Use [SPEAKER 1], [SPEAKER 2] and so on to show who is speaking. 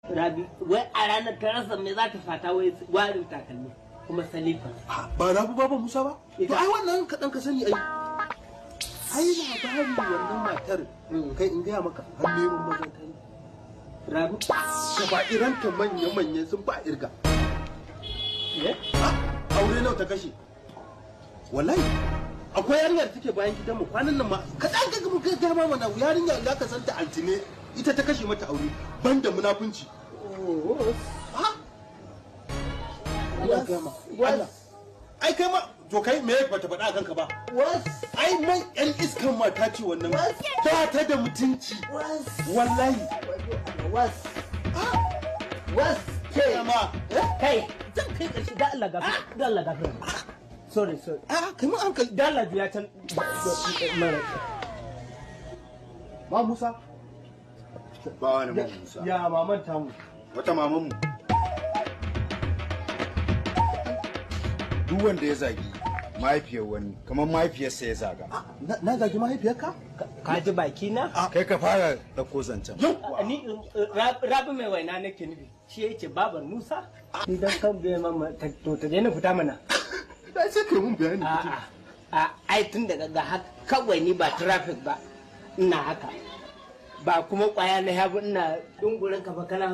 [SPEAKER 1] Rabi, wai a ranar ta rasa me za ta fata wai warin takalmi kuma salifa.
[SPEAKER 2] Ba Rabi Baba Musa ba? To ai wannan kaɗan ka sani ai. Ai labari wannan matar kai in gaya maka har neman maza ta yi.
[SPEAKER 1] Rabi,
[SPEAKER 2] ba iranta manya-manya sun ba irga. Aure nawa ta kashe? Wallahi. Akwai yarinyar take bayan gidanmu kwanan nan ma kaɗan ka gama gaggama mana yarinya da ka santa altine ita ta kashe mata aure banda munafunci. Ai kai ma to kai me bata faɗa a kanka ba? Ai mai yan iskan mata ce wannan ba ta da mutunci. Wallahi.
[SPEAKER 1] Kai, zan kai ƙarshe da Allah gafara. Da Allah gafara. Sorry.
[SPEAKER 2] Kai mun hankali.
[SPEAKER 1] Da Allah ya can mara.
[SPEAKER 2] Ba Musa.
[SPEAKER 3] Ba wani Musa.
[SPEAKER 2] Ya maman tamu.
[SPEAKER 3] Wata maman mu. Duk wanda ya zagi mahaifiyar wani kamar mahaifiyarsa ya zaga.
[SPEAKER 2] Na zagi mahaifiyarka?
[SPEAKER 1] Ka ji baki na?
[SPEAKER 3] Kai ka fara ɗauko zancen.
[SPEAKER 1] Ni Rabi mai waina nake nufi. Shi yake babar Musa? Idan kan bai mama to ta daina fita mana.
[SPEAKER 2] Da sai kai mun bayani.
[SPEAKER 1] Ai tun daga ga haka kawai ni ba traffic ba. Ina haka. Ba kuma kwaya na yabi ina dungurin ka ba kana